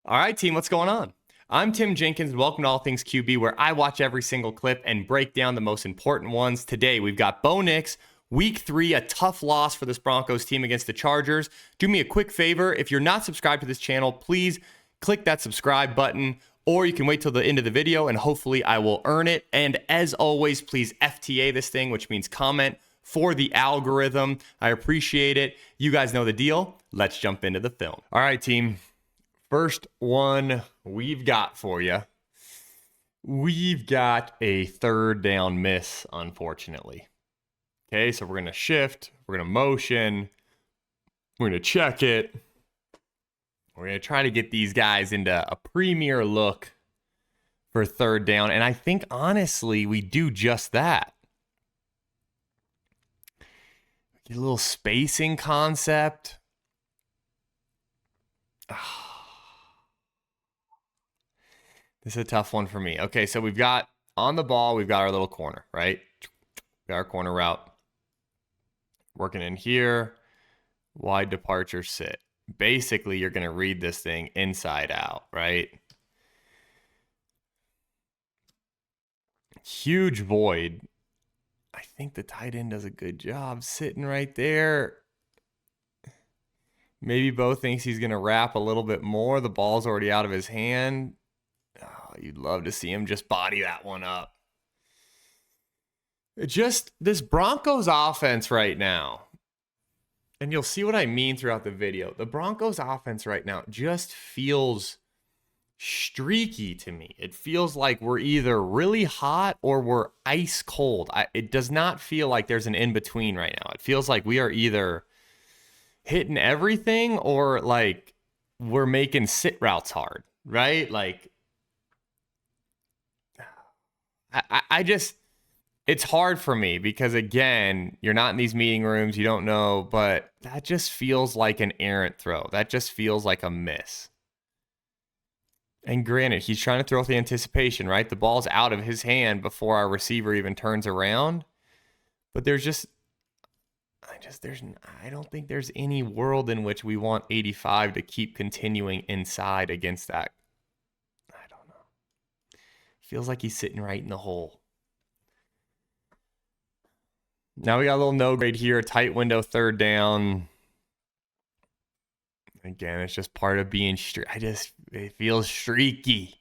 All right, team, what's going on? I'm Tim Jenkins, and welcome to All Things QB, where I watch every single clip and break down the most important ones. Today, we've got Bo Nix, Week 3, a tough loss for this Broncos team against the Chargers. Do me a quick favor. If you're not subscribed to this channel, please click that subscribe button, or you can wait till the end of the video, and hopefully I will earn it. And as always, please FTA this thing, which means comment for the algorithm. I appreciate it. You guys know the deal. Let's jump into the film. All right, team. First one we've got for you. We've got a third down miss, unfortunately. Okay, so we're going to shift. We're going to motion. We're going to check it. We're going to try to get these guys into a premier look for third down. And I think, honestly, we do just that. Get a little spacing concept. This is a tough one for me. Okay, so we've got on the ball, we've got our little corner, right? Got our corner route. Working in here, wide departure sit. Basically, you're going to read this thing inside out, right? Huge void. I think the tight end does a good job sitting right there. Maybe Bo thinks he's going to wrap a little bit more. The ball's already out of his hand. Oh, you'd love to see him just body that one up. Just this Broncos offense right now, and you'll see what I mean throughout the video. The Broncos offense right now just feels streaky to me. It feels like we're either really hot or we're ice cold. It does not feel like there's an in-between right now. It feels like we are either hitting everything or like we're making sit routes hard, right? Like, I just, it's hard for me because, again, you're not in these meeting rooms, you don't know, but that just feels like an errant throw. That just feels like a miss. And granted, he's trying to throw with the anticipation, right? The ball's out of his hand before our receiver even turns around. But I don't think there's any world in which we want 85 to keep continuing inside against that. I don't know. Feels like he's sitting right in the hole. Now we got a little no grade here, tight window, third down. Again, it's just part of being it feels streaky.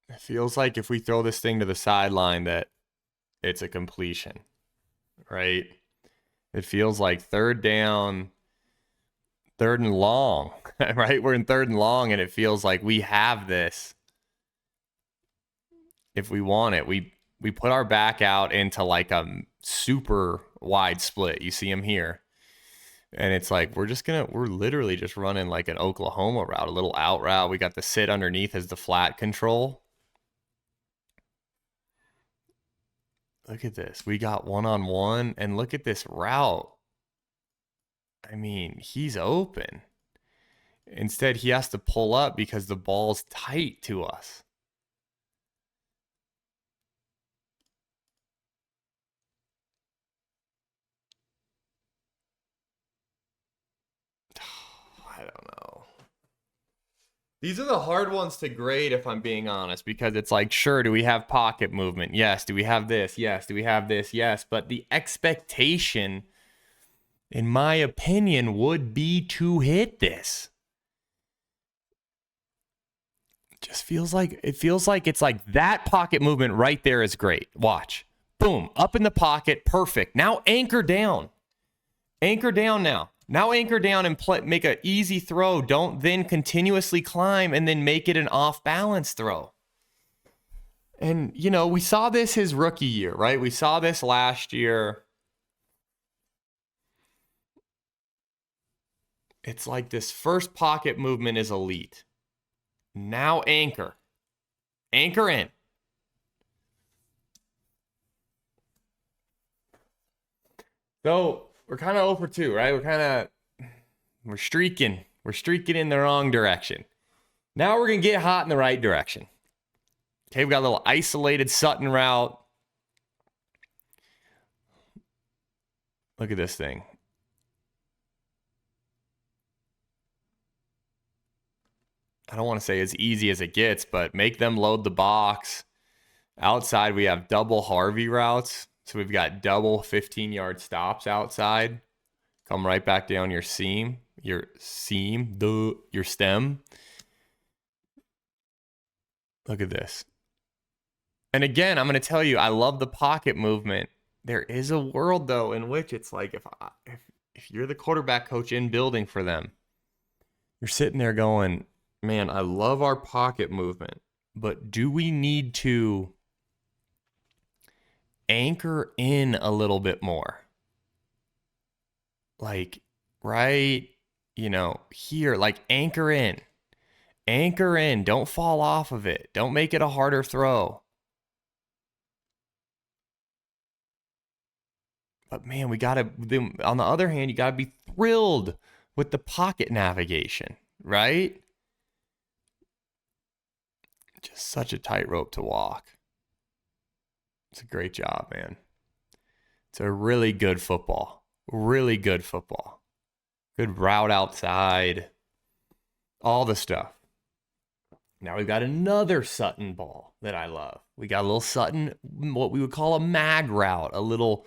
It feels like if we throw this thing to the sideline that it's a completion, right? It feels like third down, third and long, right? We're in third and long, and it feels like we have this. If we want it, we put our back out into like a super wide split. You see him here. And it's like, we're literally just running like an Oklahoma route, a little out route. We got the sit underneath as the flat control. Look at this. We got one-on-one, and look at this route. I mean, he's open. Instead, he has to pull up because the ball's tight to us. I don't know. These are the hard ones to grade, if I'm being honest, because it's like, sure, do we have pocket movement? Yes. Do we have this? Yes. Do we have this? Yes. But the expectation, in my opinion, would be to hit this. It feels like it's like that pocket movement right there is great. Watch. Boom. Up in the pocket. Perfect. Now anchor down. Anchor down now. Now anchor down and make an easy throw. Don't then continuously climb and then make it an off-balance throw. And, you know, we saw this his rookie year, right? We saw this last year. It's like this first pocket movement is elite. Now anchor. Anchor in. So we're kind of 0 for 2, right? We're streaking. We're streaking in the wrong direction. Now we're going to get hot in the right direction. Okay, we got a little isolated Sutton route. Look at this thing. I don't want to say as easy as it gets, but make them load the box. Outside, we have double Harvey routes. So we've got double 15-yard stops outside. Come right back down your seam, your stem. Look at this. And again, I'm going to tell you, I love the pocket movement. There is a world, though, in which it's like if you're the quarterback coach in building for them, you're sitting there going, man, I love our pocket movement, but do we need to anchor in a little bit more? Like, right, here, like anchor in. Anchor in. Don't fall off of it. Don't make it a harder throw. But man, on the other hand, you got to be thrilled with the pocket navigation, right? Just such a tightrope to walk. It's a great job, man. It's a really good football. Really good football. Good route outside. All the stuff. Now we've got another Sutton ball that I love. We got a little Sutton, what we would call a mag route, a little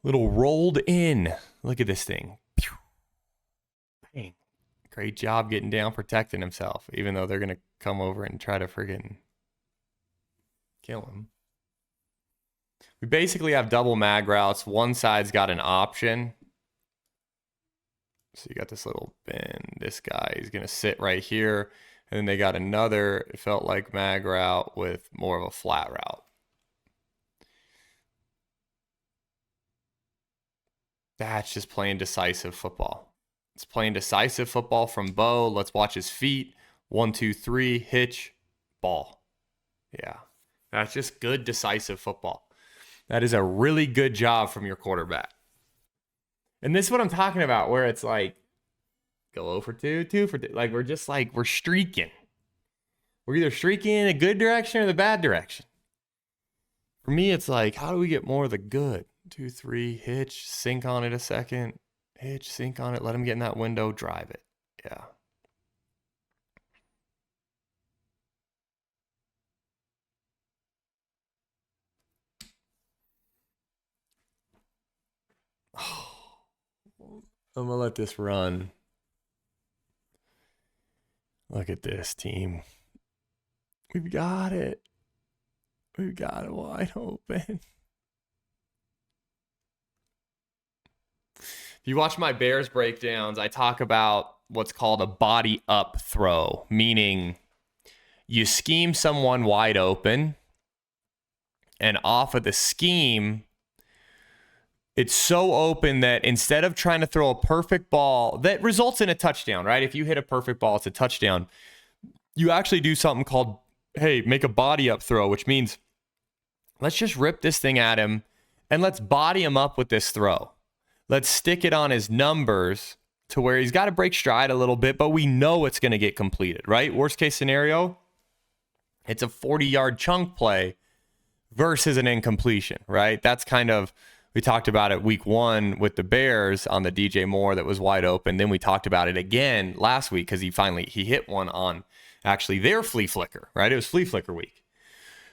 rolled in. Look at this thing. Bang. Great job getting down, protecting himself, even though they're going to come over and try to friggin' kill him. We basically have double mag routes. One side's got an option. So you got this little bend. This guy is going to sit right here. And then they got another, it felt like mag route with more of a flat route. That's just playing decisive football. It's playing decisive football from Bo. Let's watch his feet. 1, 2, 3, hitch, ball. Yeah, that's just good decisive football. That is a really good job from your quarterback. And this is what I'm talking about, where it's like, go 0 for 2, 2 for 2. Like, we're streaking. We're either streaking in a good direction or the bad direction. For me, it's like, how do we get more of the good? 2, 3, hitch, sink on it a second. Hitch, sink on it, let him get in that window, drive it. Yeah. I'm going to let this run. Look at this team. We've got it. We've got it wide open. If you watch my Bears breakdowns, I talk about what's called a body up throw, meaning you scheme someone wide open, and off of the scheme, it's so open that instead of trying to throw a perfect ball that results in a touchdown, right? If you hit a perfect ball, it's a touchdown. You actually do something called, hey, make a body up throw, which means let's just rip this thing at him and let's body him up with this throw. Let's stick it on his numbers to where he's got to break stride a little bit, but we know it's going to get completed, right? Worst case scenario, it's a 40-yard chunk play versus an incompletion, right? That's kind of, we talked about it week 1 with the Bears on the DJ Moore that was wide open. Then we talked about it again last week because he hit one on actually their flea flicker, right? It was flea flicker week.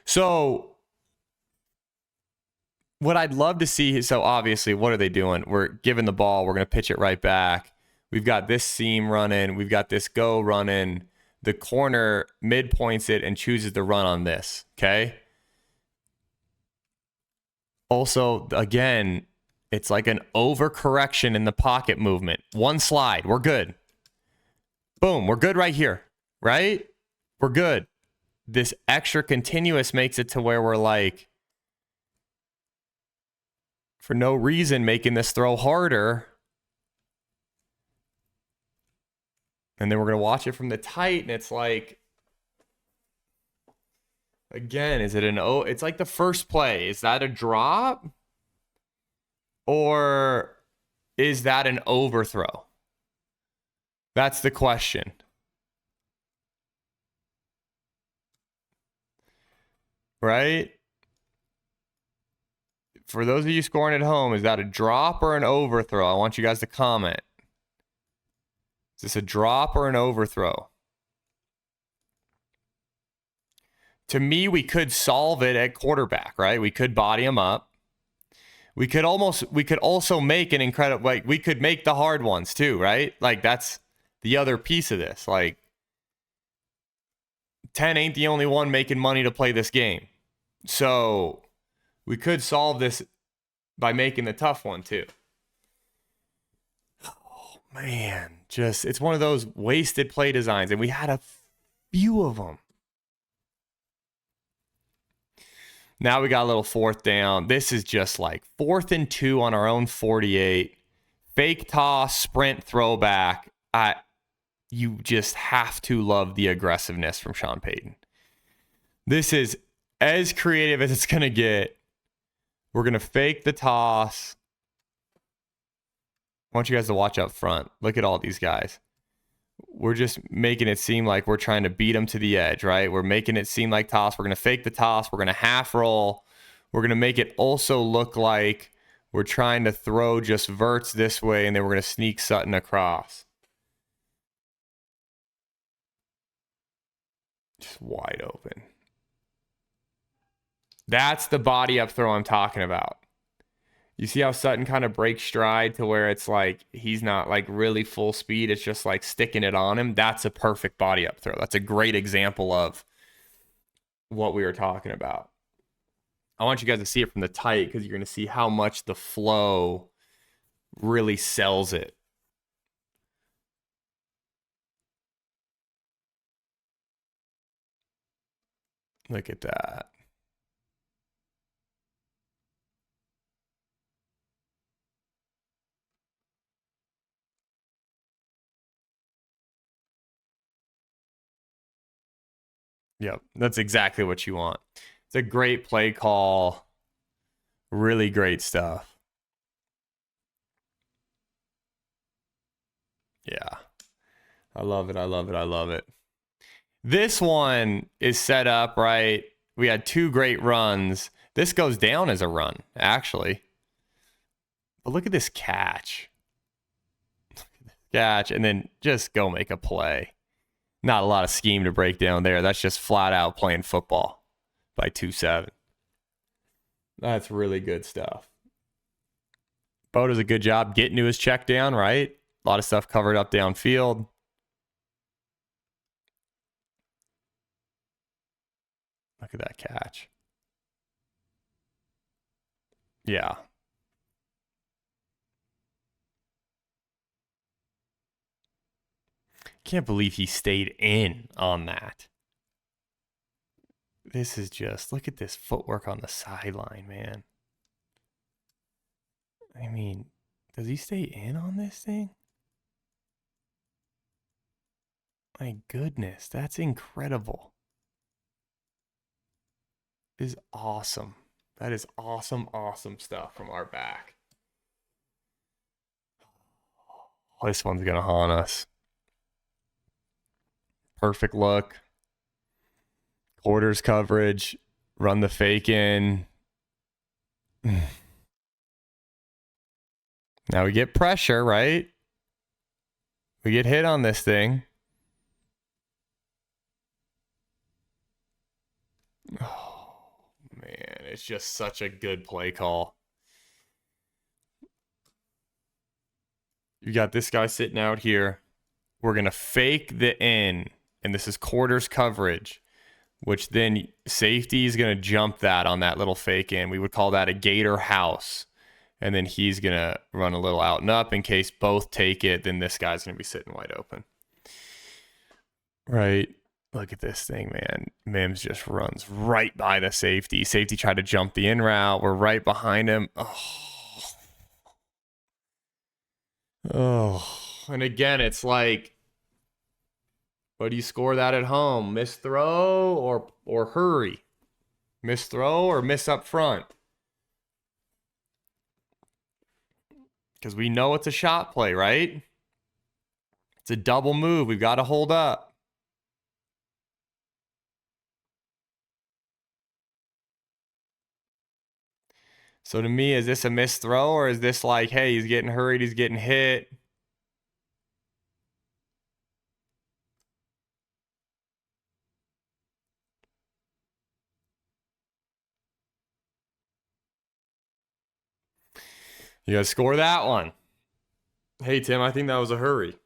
So what I'd love to see is, so obviously, what are they doing? We're giving the ball. We're going to pitch it right back. We've got this seam running. We've got this go running. The corner midpoints it and chooses to run on this, okay? Also, again, it's like an overcorrection in the pocket movement. One slide, we're good. Boom, we're good right here, right? We're good. This extra continuous makes it to where we're like, for no reason, making this throw harder. And then we're going to watch it from the tight, and it's like, again, is it it's like the first play. Is that a drop? Or is that an overthrow? That's the question. Right? For those of you scoring at home, is that a drop or an overthrow? I want you guys to comment. Is this a drop or an overthrow? To me, we could solve it at quarterback, right? We could body him up. We could also make an incredible, like, we could make the hard ones too, right? Like, that's the other piece of this. Like, 10 ain't the only one making money to play this game. So we could solve this by making the tough one too. Oh, man. Just, it's one of those wasted play designs, and we had a few of them. Now we got a little fourth down. This is just like 4th and 2 on our own 48. Fake toss, sprint, throwback. You just have to love the aggressiveness from Sean Payton. This is as creative as it's going to get. We're going to fake the toss. I want you guys to watch up front. Look at all these guys. We're just making it seem like we're trying to beat them to the edge, right? We're making it seem like toss. We're going to fake the toss. We're going to half roll. We're going to make it also look like we're trying to throw just verts this way, and then we're going to sneak Sutton across. Just wide open. That's the body up throw I'm talking about. You see how Sutton kind of breaks stride to where it's like he's not like really full speed. It's just like sticking it on him. That's a perfect body up throw. That's a great example of what we were talking about. I want you guys to see it from the tight because you're going to see how much the flow really sells it. Look at that. Yep, that's exactly what you want. It's a great play call. Really great stuff. Yeah. I love it. I love it. I love it. This one is set up, right? We had 2 great runs. This goes down as a run, actually. But look at this catch. Catch, and then just go make a play. Not a lot of scheme to break down there. That's just flat out playing football by 2-7. That's really good stuff. Bo does a good job getting to his check down, right? A lot of stuff covered up downfield. Look at that catch. Yeah. Can't believe he stayed in on that. This is just, look at this footwork on the sideline, man. I mean, does he stay in on this thing? My goodness, that's incredible. This is awesome. That is awesome, awesome stuff from our back. Oh, this one's going to haunt us. Perfect look. Quarters coverage. Run the fake in. Now we get pressure, right? We get hit on this thing. Oh, man. It's just such a good play call. You got this guy sitting out here. We're going to fake the in, and this is quarters coverage, which then safety is going to jump that on that little fake in. We would call that a gator house. And then he's going to run a little out and up in case both take it. Then this guy's going to be sitting wide open. Right. Look at this thing, man. Mims just runs right by the safety. Safety tried to jump the in route. We're right behind him. Oh. And again, it's like, what do you score that at home? Miss throw or hurry? Miss throw or miss up front? Because we know it's a shot play, right? It's a double move. We've got to hold up. So to me, is this a missed throw, or is this like, hey, he's getting hurried, he's getting hit? You gotta score that one. Hey, Tim, I think that was a hurry.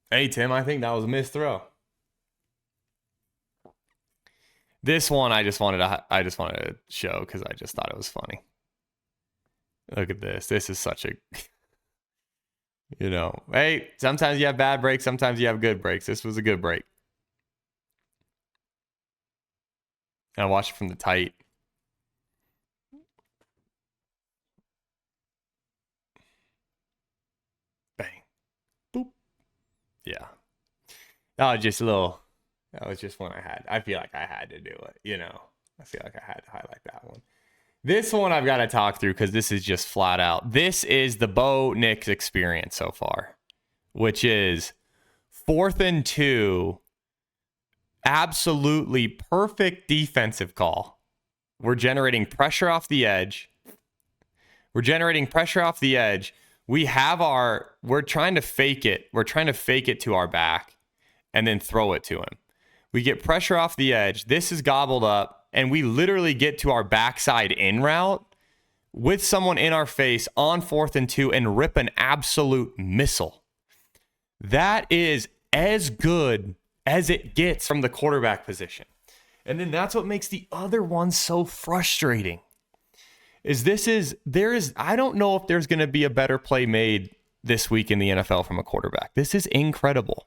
Hey, Tim, I think that was a missed throw. This one I just wanted to show because I just thought it was funny. Look at this. This is such a hey, sometimes you have bad breaks, sometimes you have good breaks. This was a good break. And I watched it from the tight. Bang. Boop. Yeah. That was just one I had. I feel like I had to do it, I feel like I had to highlight that one. This one I've got to talk through because this is just flat out. This is the Bo Nix experience so far, which is 4th and 2. Absolutely perfect defensive call. We're generating pressure off the edge. We're trying to fake it. We're trying to fake it to our back and then throw it to him. We get pressure off the edge. This is gobbled up, and we literally get to our backside in route with someone in our face on 4th and 2 and rip an absolute missile. That is as good as it gets from the quarterback position. And then that's what makes the other one so frustrating. I don't know if there's going to be a better play made this week in the NFL from a quarterback. This is incredible.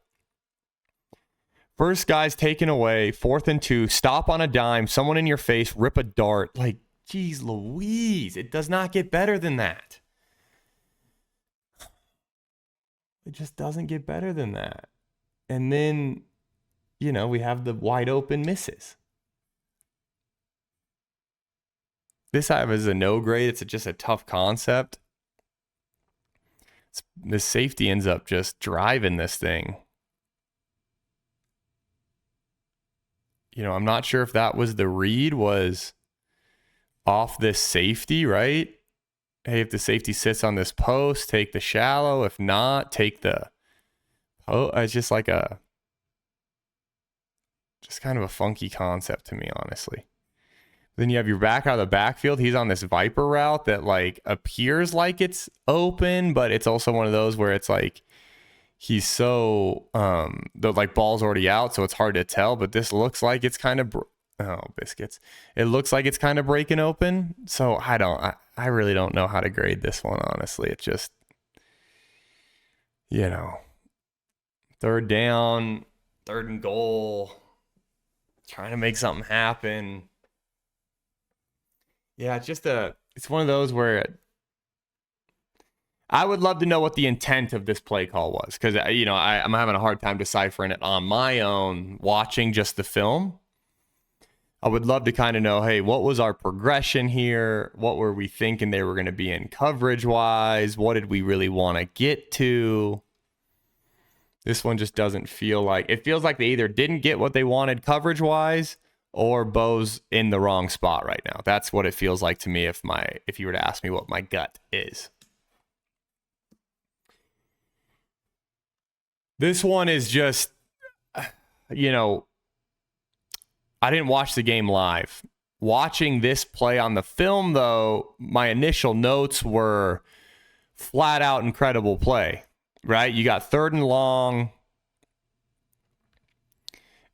First guy's taken away, 4th and 2, stop on a dime, someone in your face, rip a dart. Like, geez Louise, it does not get better than that. It just doesn't get better than that. And then, we have the wide open misses. This I have as a no grade. It's just a tough concept. This safety ends up just driving this thing. I'm not sure if that was the read was off this safety, right? Hey, if the safety sits on this post, take the shallow. If not, take the... it's just like just kind of a funky concept to me, honestly. Then you have your back out of the backfield. He's on this Viper route that appears like it's open, but it's also one of those where it's like he's so the ball's already out, so it's hard to tell. But this looks like it's kind of biscuits. It looks like it's kind of breaking open. So I really don't know how to grade this one, honestly. It's just 3rd down, 3rd and goal, trying to make something happen. Yeah, it's one of those where I would love to know what the intent of this play call was, because I'm having a hard time deciphering it on my own, watching just the film. I would love to kind of know, hey, what was our progression here? What were we thinking they were going to be in coverage-wise? What did we really want to get to? This one just doesn't feel like... It feels like they either didn't get what they wanted coverage-wise, or Bo's in the wrong spot right now. That's what it feels like to me if you were to ask me what my gut is. This one is just, I didn't watch the game live. Watching this play on the film, though, my initial notes were flat out incredible play, right? You got 3rd and long.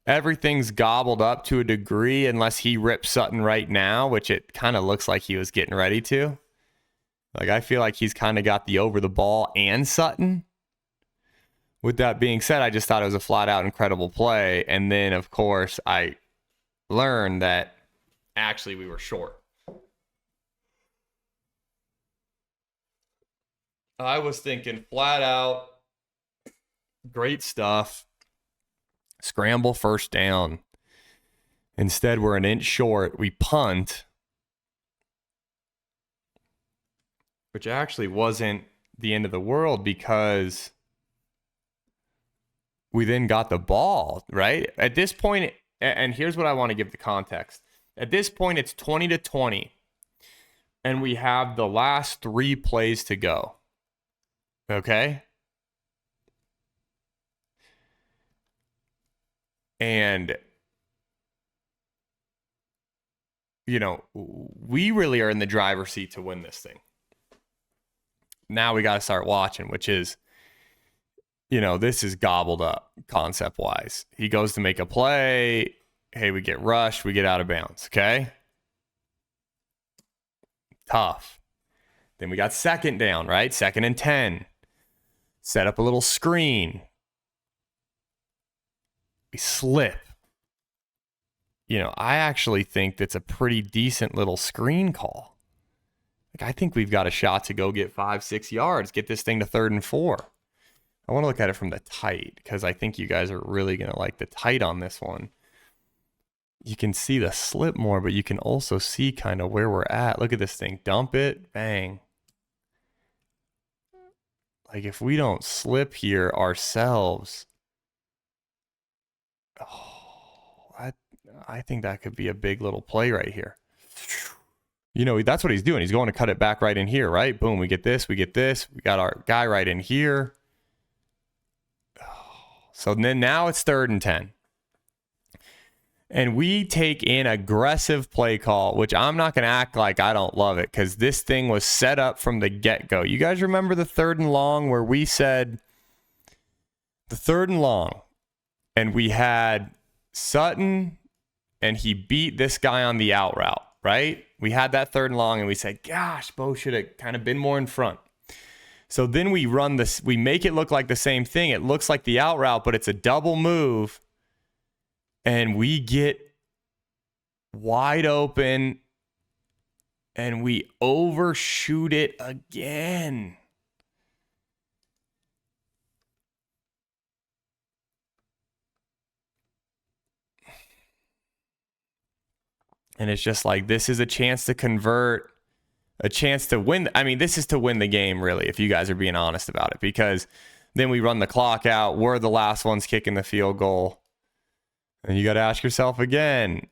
Everything's gobbled up to a degree unless he rips Sutton right now, which it kind of looks like he was getting ready to. I feel like he's kind of got the over the ball and Sutton. With that being said, I just thought it was a flat out incredible play. And then, of course, I learned that actually we were short. I was thinking flat out, great stuff. Scramble 1st down. Instead, we're an inch short. We punt, which actually wasn't the end of the world because we then got the ball, right? At this point, and here's what I want to give the context. At this point, it's 20-20. And we have the last 3 plays to go. Okay? And, you know, we really are in the driver's seat to win this thing. Now we got to start watching, which is, you know, this is gobbled up concept-wise. He goes to make a play. Hey, we get rushed. We get out of bounds, okay? Tough. Then we got 2nd down, right? 2nd and 10. Set up a little screen. We slip. You know, I actually think that's a pretty decent little screen call. Like, I think we've got a shot to go get 5-6 yards, get this thing to 3rd and 4. I want to look at it from the tight because I think you guys are really going to like the tight on this one. You can see the slip more, but you can also see kind of where we're at. Look at this thing. Dump it. Bang. Like, if we don't slip here ourselves, I think that could be a big little play right here. You know, that's what he's doing. He's going to cut it back right in here, right? Boom, we get this, we get this. We got our guy right in here. So then now it's 3rd and 10. And we take an aggressive play call, which I'm not going to act like I don't love it because this thing was set up from the get-go. You guys remember the 3rd and long where we said the 3rd and long and we had Sutton and he beat this guy on the out route, right? We had that 3rd and long and we said, gosh, Bo should have kind of been more in front. So then we run this, we make it look like the same thing. It looks like the out route, but it's a double move. And we get wide open and we overshoot it again. And it's just like, this is a chance to convert, a chance to win. I mean, this is to win the game, really, if you guys are being honest about it, because then we run the clock out. We're the last ones kicking the field goal. And you got to ask yourself again,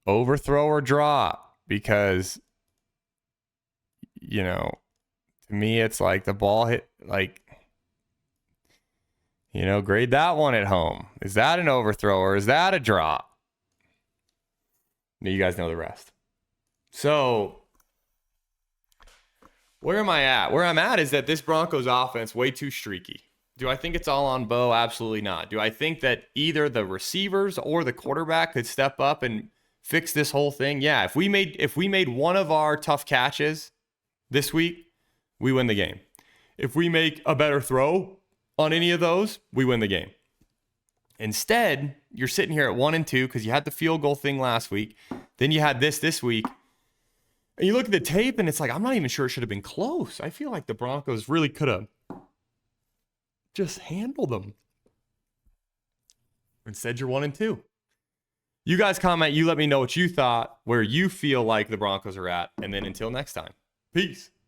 overthrow or drop, because, you know, to me, it's like the ball hit, like, you know, grade that one at home. Is that an overthrow or is that a drop? You guys know the rest. So where am I at? Where I'm at is that this Broncos offense way too streaky. Do I think it's all on Bo? Absolutely not. Do I think that either the receivers or the quarterback could step up and fix this whole thing? Yeah, if we made one of our tough catches this week, we win the game. If we make a better throw on any of those, we win the game. Instead, you're sitting here at 1-2 because you had the field goal thing last week. Then you had this week. And you look at the tape and it's like, I'm not even sure it should have been close. I feel like the Broncos really could have just handled them. Instead, you're 1-2. You guys comment. You let me know what you thought, where you feel like the Broncos are at. And then until next time, peace.